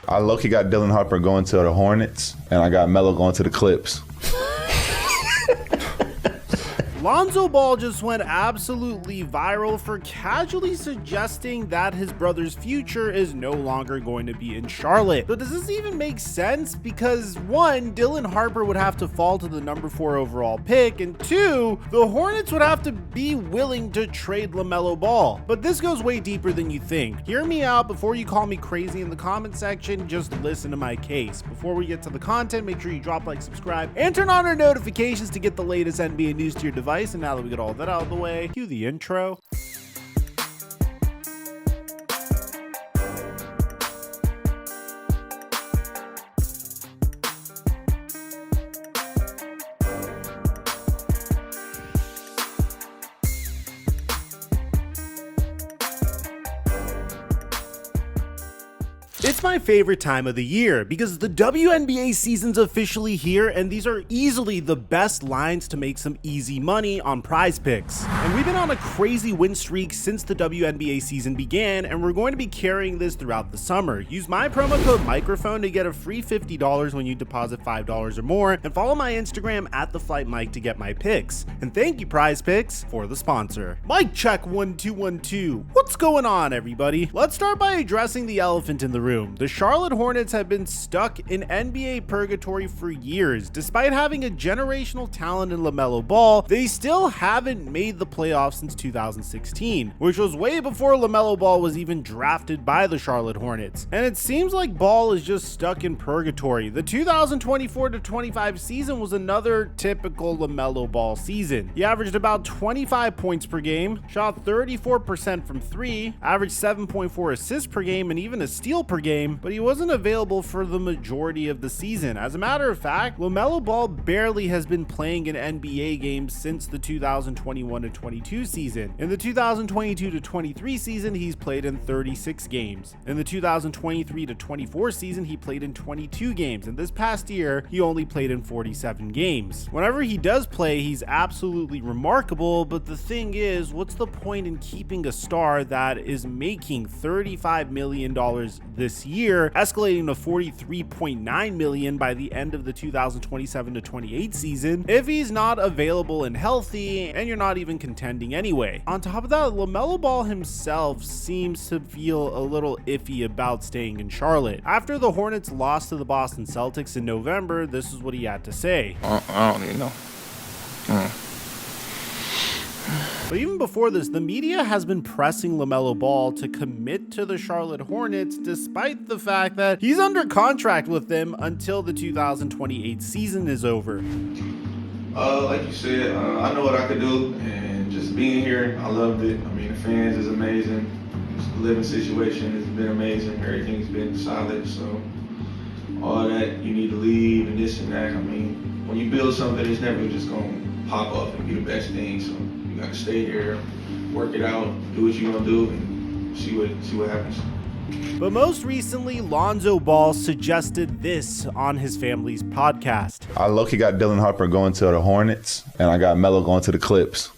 I low-key got Dylan Harper going to the Hornets, and I got Melo going to the Clips. Lonzo Ball just went absolutely viral for casually suggesting that his brother's future is no longer going to be in Charlotte. But does this even make sense? Because one, Dylan Harper would have to fall to the number 4 overall pick, and two, the Hornets would have to be willing to trade LaMelo Ball. But this goes way deeper than you think. Hear me out before you call me crazy in the comment section. Just listen to my case. Before we get to the content, make sure you drop, like, subscribe, and turn on our notifications to get the latest NBA news to your device. And now that we get all that out of the way, cue the intro. It's my favorite time of the year because the WNBA season's officially here, and these are easily the best lines to make some easy money on Prize Picks. And we've been on a crazy win streak since the WNBA season began, and we're going to be carrying this throughout the summer. Use my promo code microphone to get a free $50 when you deposit $5 or more, and follow my Instagram at TheFlightMike to get my picks. And thank you, Prize Picks, for the sponsor. Mic check 1 2 1 2. What's going on, everybody? Let's start by addressing the elephant in the room. The Charlotte Hornets have been stuck in NBA purgatory for years. Despite having a generational talent in LaMelo Ball, they still haven't made the playoffs since 2016, which was way before LaMelo Ball was even drafted by the Charlotte Hornets. And it seems like Ball is just stuck in purgatory. The 2024-25 season was another typical LaMelo Ball season. He averaged about 25 points per game, shot 34% from 3, averaged 7.4 assists per game, and even a steal per game, but he wasn't available for the majority of the season. As a matter of fact, LaMelo Ball barely has been playing in NBA games since the 2021-22 season. In the 2022-23 season, he's played in 36 games. In the 2023-24 season, he played in 22 games, and this past year, he only played in 47 games. Whenever he does play, he's absolutely remarkable, but the thing is, what's the point in keeping a star that is making $35 million this year, escalating to $43.9 million by the end of the 2027-28 season, if he's not available and healthy, and you're not even contending anyway? On top of that, LaMelo Ball himself seems to feel a little iffy about staying in Charlotte. After the Hornets lost to the Boston Celtics in November, this is what he had to say. I don't even know. But even before this, the media has been pressing LaMelo Ball to commit to the Charlotte Hornets, despite the fact that he's under contract with them until the 2028 season is over. Like you said, I know what I could do, and just being here, I loved it. I mean, the fans is amazing. The living situation has been amazing. Everything's been solid, so all that, you need to leave and this and that. I mean, when you build something, it's never just going to pop up and be the best thing, so you got to stay here, work it out, do what you're going to do, and see what happens. But most recently, Lonzo Ball suggested this on his family's podcast. I low-key got Dylan Harper going to the Hornets, and I got Melo going to the Clips.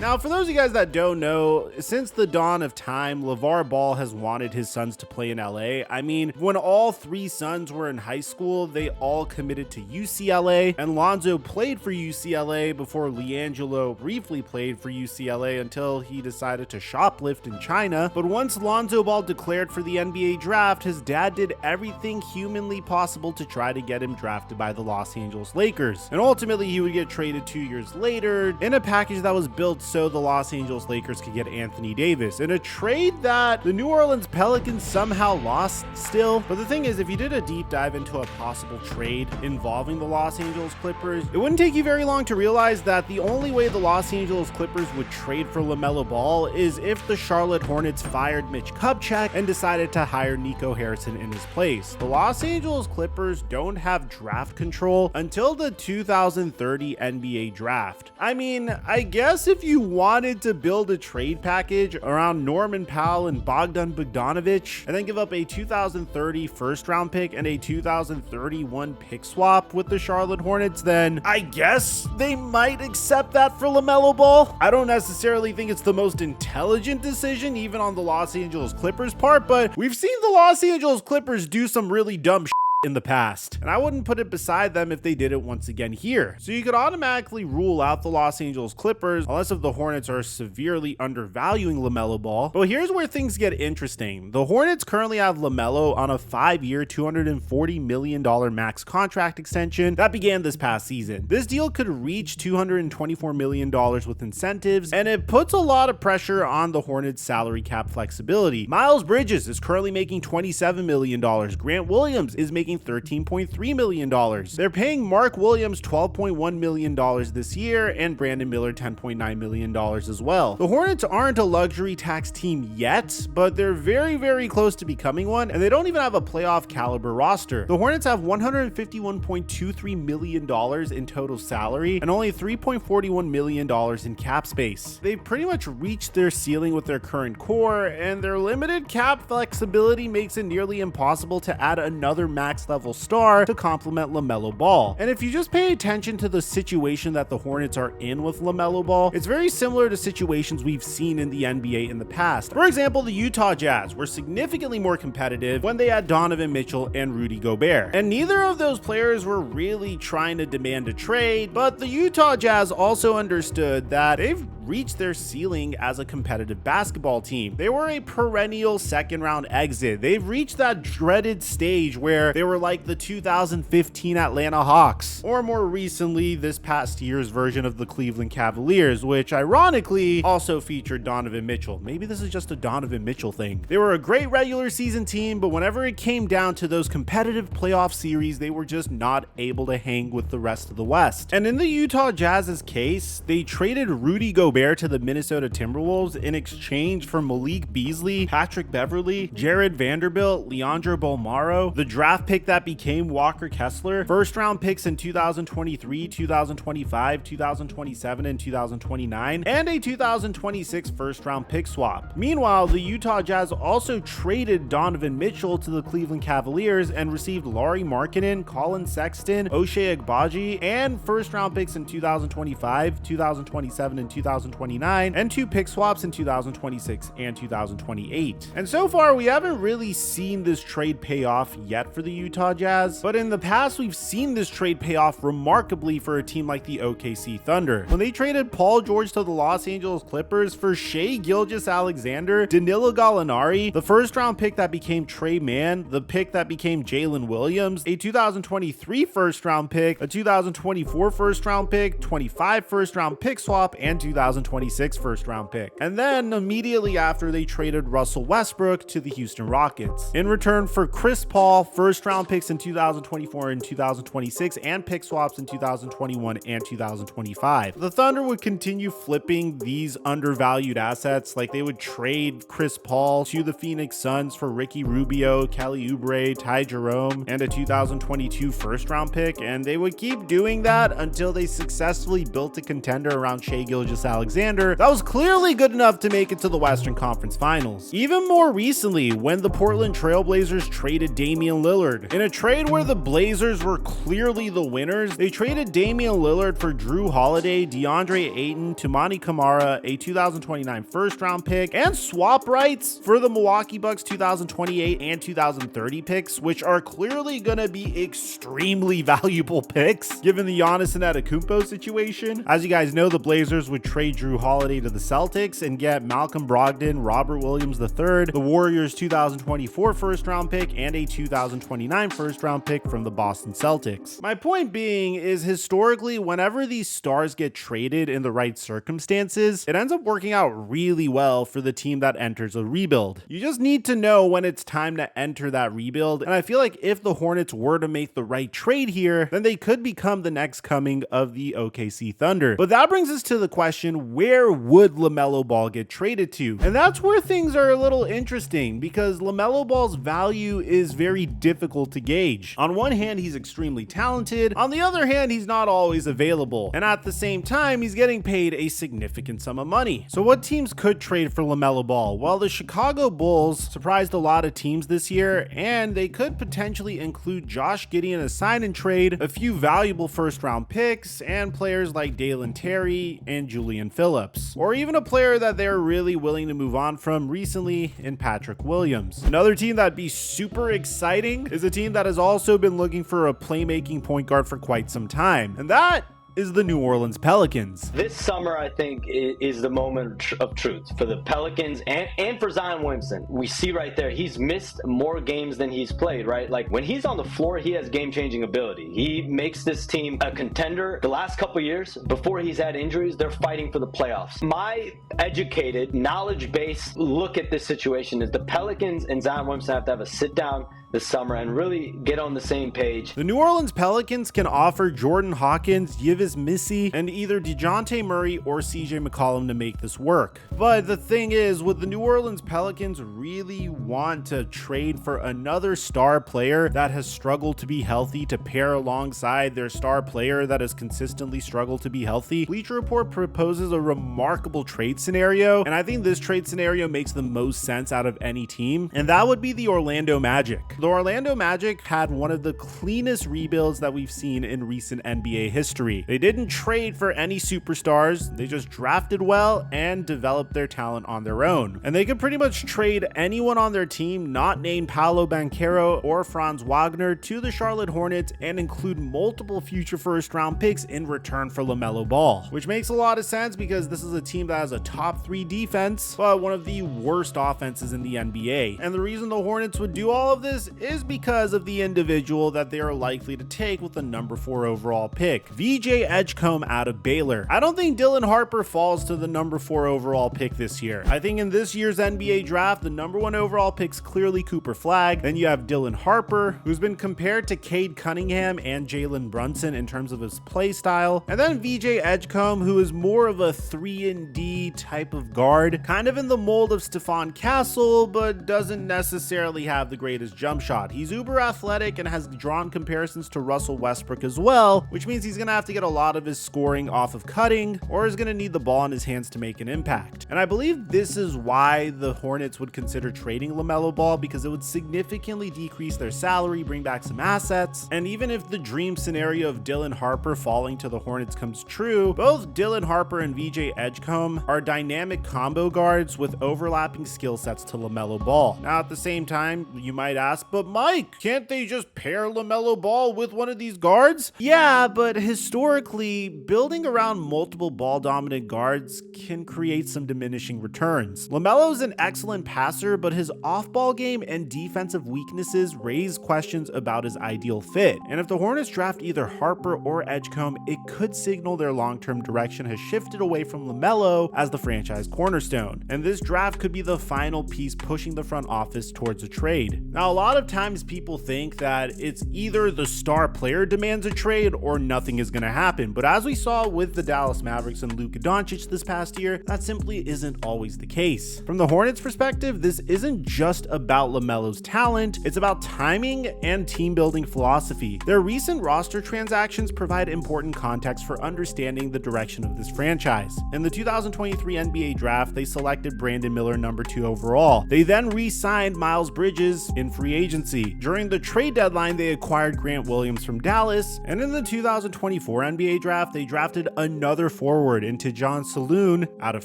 Now, for those of you guys that don't know, since the dawn of time, LeVar Ball has wanted his sons to play in LA. I mean, when all 3 sons were in high school, they all committed to UCLA, and Lonzo played for UCLA before LiAngelo briefly played for UCLA until he decided to shoplift in China. But once Lonzo Ball declared for the NBA draft, his dad did everything humanly possible to try to get him drafted by the Los Angeles Lakers. And ultimately, he would get traded 2 years later in a package that was built so the Los Angeles Lakers could get Anthony Davis, in a trade that the New Orleans Pelicans somehow lost still. But the thing is, if you did a deep dive into a possible trade involving the Los Angeles Clippers, it wouldn't take you very long to realize that the only way the Los Angeles Clippers would trade for LaMelo Ball is if the Charlotte Hornets fired Mitch Kupchak and decided to hire Nico Harrison in his place. The Los Angeles Clippers don't have draft control until the 2030 NBA draft. I mean, I guess if you wanted to build a trade package around Norman Powell and Bogdan Bogdanovic and then give up a 2030 first round pick and a 2031 pick swap with the Charlotte Hornets, then I guess they might accept that for LaMelo Ball. I don't necessarily think it's the most intelligent decision, even on the Los Angeles Clippers part, but we've seen the Los Angeles Clippers do some really dumb in the past, and I wouldn't put it beside them if they did it once again here. So you could automatically rule out the Los Angeles Clippers unless if the Hornets are severely undervaluing LaMelo Ball. But here's where things get interesting. The Hornets currently have LaMelo on a 5-year, $240 million max contract extension that began this past season. This deal could reach $224 million with incentives, and it puts a lot of pressure on the Hornets salary cap flexibility. Miles Bridges is currently making $27 million. Grant Williams is making $13.3 million. They're paying Mark Williams $12.1 million this year and Brandon Miller $10.9 million as well. The Hornets aren't a luxury tax team yet, but they're very, very close to becoming one, and they don't even have a playoff caliber roster. The Hornets have $151.23 million in total salary and only $3.41 million in cap space. They've pretty much reached their ceiling with their current core, and their limited cap flexibility makes it nearly impossible to add another max level star to complement LaMelo Ball. And if you just pay attention to the situation that the Hornets are in with LaMelo Ball, it's very similar to situations we've seen in the NBA in the past. For example, the Utah Jazz were significantly more competitive when they had Donovan Mitchell and Rudy Gobert. And neither of those players were really trying to demand a trade, but the Utah Jazz also understood that they've reached their ceiling as a competitive basketball team. They were a perennial second round exit. They've reached that dreaded stage where they were like the 2015 Atlanta Hawks, or more recently this past year's version of the Cleveland Cavaliers, which ironically also featured Donovan Mitchell. Maybe this is just a Donovan Mitchell thing. They were a great regular season team, but whenever it came down to those competitive playoff series, they were just not able to hang with the rest of the West. And in the Utah Jazz's case, they traded Rudy Gobert to the Minnesota Timberwolves in exchange for Malik Beasley, Patrick Beverley, Jared Vanderbilt, Leandro Bolmaro, the draft pick that became Walker Kessler, first round picks in 2023, 2025, 2027, and 2029, and a 2026 first round pick swap. Meanwhile, the Utah Jazz also traded Donovan Mitchell to the Cleveland Cavaliers and received Lauri Markkanen, Colin Sexton, Ochai Agbaji, and first round picks in 2025, 2027, and 2029, and 2 pick swaps in 2026 and 2028. And so far, we haven't really seen this trade pay off yet for the Utah Jazz, but in the past, we've seen this trade pay off remarkably for a team like the OKC Thunder. When they traded Paul George to the Los Angeles Clippers for Shai Gilgeous-Alexander, Danilo Gallinari, the first round pick that became Trey Mann, the pick that became Jalen Williams, a 2023 first round pick, a 2024 first round pick, 25 first round pick swap, and 2026 first round pick. And then immediately after, they traded Russell Westbrook to the Houston Rockets in return for Chris Paul, first round picks in 2024 and 2026, and pick swaps in 2021 and 2025. The Thunder would continue flipping these undervalued assets, like they would trade Chris Paul to the Phoenix Suns for Ricky Rubio, Kelly Oubre, Ty Jerome, and a 2022 first round pick, and they would keep doing that until they successfully built a contender around Shai Gilgeous-Alexander that was clearly good enough to make it to the Western Conference Finals. Even more recently, when the Portland Trailblazers traded Damian Lillard. In a trade where the Blazers were clearly the winners, they traded Damian Lillard for Drew Holiday, DeAndre Ayton, Toumani Camara, a 2029 first round pick, and swap rights for the Milwaukee Bucks 2028 and 2030 picks, which are clearly going to be extremely valuable picks given the Giannis Antetokounmpo situation. As you guys know, the Blazers would trade Drew Holiday to the Celtics and get Malcolm Brogdon, Robert Williams III, the Warriors 2024 first round pick, and a 2029 first round pick from the Boston Celtics. My point being is, historically, whenever these stars get traded in the right circumstances, it ends up working out really well for the team that enters a rebuild. You just need to know when it's time to enter that rebuild, and I feel like if the Hornets were to make the right trade here, then they could become the next coming of the OKC Thunder. But that brings us to the question question, where would LaMelo Ball get traded to? And that's where things are a little interesting, because LaMelo Ball's value is very difficult to gauge. On one hand, he's extremely talented. On the other hand, he's not always available. And at the same time, he's getting paid a significant sum of money. So what teams could trade for LaMelo Ball? Well, the Chicago Bulls surprised a lot of teams this year, and they could potentially include Josh Giddey in a sign and trade, a few valuable first round picks, and players like Dalen Terry and Julian Phillips, or even a player that they're really willing to move on from recently in Patrick Williams. Another team that'd be super exciting is a team that has also been looking for a playmaking point guard for quite some time, and that is the New Orleans Pelicans. This summer, I think, is the moment of truth for the Pelicans and for Zion Williamson. We see right there, he's missed more games than he's played, right? Like, when he's on the floor, he has game-changing ability. He makes this team a contender. The last couple years, before he's had injuries, they're fighting for the playoffs. My educated, knowledge-based look at this situation is the Pelicans and Zion Williamson have to have a sit-down this summer and really get on the same page. The New Orleans Pelicans can offer Jordan Hawkins, Yves Missy, and either DeJounte Murray or CJ McCollum to make this work. But the thing is, would the New Orleans Pelicans really want to trade for another star player that has struggled to be healthy to pair alongside their star player that has consistently struggled to be healthy? Bleacher Report proposes a remarkable trade scenario, and I think this trade scenario makes the most sense out of any team, and that would be the Orlando Magic. The Orlando Magic had one of the cleanest rebuilds that we've seen in recent NBA history. They didn't trade for any superstars, they just drafted well and developed their talent on their own. And they could pretty much trade anyone on their team not named Paolo Banchero or Franz Wagner to the Charlotte Hornets and include multiple future first round picks in return for LaMelo Ball, which makes a lot of sense because this is a team that has a top 3 defense, but one of the worst offenses in the NBA. And the reason the Hornets would do all of this is because of the individual that they are likely to take with the number 4 overall pick, VJ Edgecombe out of Baylor. I don't think Dylan Harper falls to the number 4 overall pick this year. I think in this year's NBA draft, the number 1 overall pick's clearly Cooper Flagg. Then you have Dylan Harper, who's been compared to Cade Cunningham and Jalen Brunson in terms of his play style. And then VJ Edgecombe, who is more of a 3-and-D type of guard, kind of in the mold of Stephon Castle, but doesn't necessarily have the greatest jump shot. He's uber athletic and has drawn comparisons to Russell Westbrook as well, which means he's going to have to get a lot of his scoring off of cutting, or is going to need the ball in his hands to make an impact. And I believe this is why the Hornets would consider trading LaMelo Ball, because it would significantly decrease their salary, bring back some assets, and even if the dream scenario of Dylan Harper falling to the Hornets comes true, both Dylan Harper and VJ Edgecombe are dynamic combo guards with overlapping skill sets to LaMelo Ball. Now, at the same time, you might ask, but Mike, can't they just pair LaMelo Ball with one of these guards? Yeah, but historically, building around multiple ball-dominant guards can create some diminishing returns. LaMelo's an excellent passer, but his off-ball game and defensive weaknesses raise questions about his ideal fit. And if the Hornets draft either Harper or Edgecombe, it could signal their long-term direction has shifted away from LaMelo as the franchise cornerstone. And this draft could be the final piece pushing the front office towards a trade. Now, a lot of times people think that it's either the star player demands a trade or nothing is going to happen, but as we saw with the Dallas Mavericks and Luka Doncic this past year, that simply isn't always the case. From the Hornets' perspective, this isn't just about LaMelo's talent, it's about timing and team building philosophy. Their recent roster transactions provide important context for understanding the direction of this franchise. In the 2023 NBA draft, they selected Brandon Miller number 2 overall. They then re-signed Miles Bridges in free agency. During the trade deadline, they acquired Grant Williams from Dallas, and in the 2024 NBA draft, they drafted another forward in Tidjane Saloon out of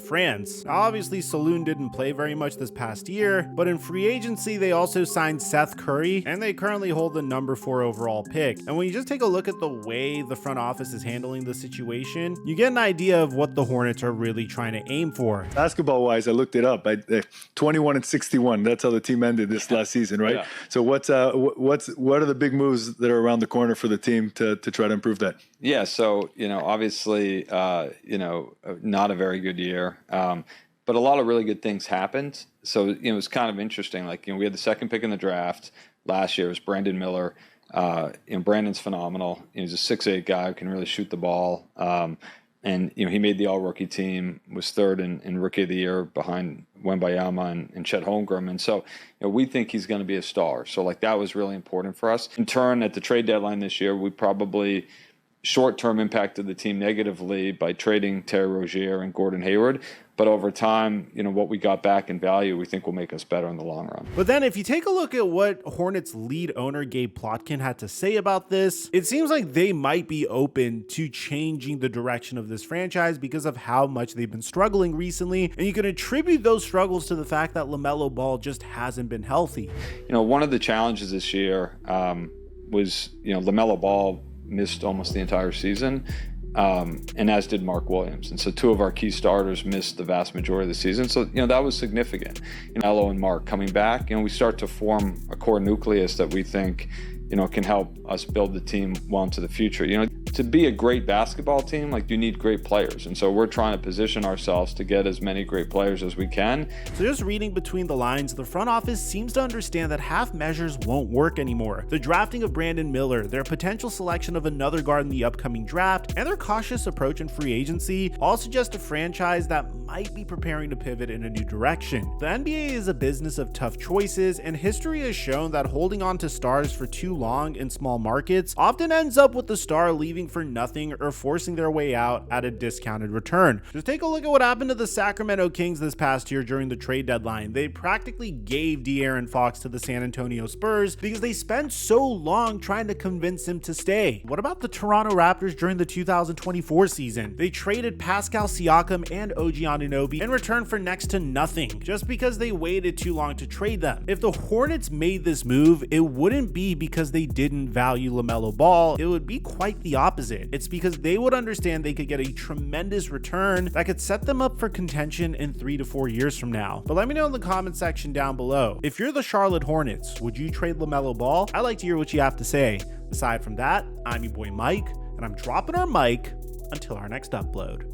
France. Now, obviously, Saloon didn't play very much this past year, but in free agency, they also signed Seth Curry, and they currently hold the number 4 overall pick. And when you just take a look at the way the front office is handling the situation, you get an idea of what the Hornets are really trying to aim for. Basketball-wise, I looked it up. 21-61. That's how the team ended this last season, right? Yeah. So what are the big moves that are around the corner for the team to try to improve that? Yeah, so, obviously, not a very good year, but a lot of really good things happened. So, it was kind of interesting. We had the second pick in the draft last year. It was Brandon Miller. Brandon's phenomenal. He's a 6'8" guy who can really shoot the ball. And, he made the all-rookie team, was third in Rookie of the Year behind Wembayama and Chet Holmgren. And so, we think he's going to be a star. So, that was really important for us. In turn, at the trade deadline this year, we probably short-term impacted the team negatively by trading Terry Rozier and Gordon Hayward. But over time, what we got back in value, we think will make us better in the long run. But then if you take a look at what Hornets lead owner Gabe Plotkin had to say about this, it seems like they might be open to changing the direction of this franchise because of how much they've been struggling recently. And you can attribute those struggles to the fact that LaMelo Ball just hasn't been healthy. One of the challenges this year was, LaMelo Ball missed almost the entire season. And as did Mark Williams. And so two of our key starters missed the vast majority of the season. So, that was significant. Elo and Mark coming back, we start to form a core nucleus that we think, can help us build the team well into the future. To be a great basketball team, you need great players. And so we're trying to position ourselves to get as many great players as we can. So just reading between the lines, the front office seems to understand that half measures won't work anymore. The drafting of Brandon Miller, their potential selection of another guard in the upcoming draft, and their cautious approach in free agency all suggest a franchise that might be preparing to pivot in a new direction. The NBA is a business of tough choices, and history has shown that holding on to stars for too long in small markets often ends up with the star leaving for nothing or forcing their way out at a discounted return. Just take a look at what happened to the Sacramento Kings this past year during the trade deadline. They practically gave De'Aaron Fox to the San Antonio Spurs because they spent so long trying to convince him to stay. What about the Toronto Raptors during the 2024 season? They traded Pascal Siakam and OG Anunoby in return for next to nothing just because they waited too long to trade them. If the Hornets made this move, it wouldn't be because they didn't value LaMelo Ball. It would be quite the opposite. It's because they would understand they could get a tremendous return that could set them up for contention in 3 to 4 years from now. But let me know in the comment section down below. If you're the Charlotte Hornets, would you trade LaMelo Ball? I'd like to hear what you have to say. Aside from that, I'm your boy Mike, and I'm dropping our mic until our next upload.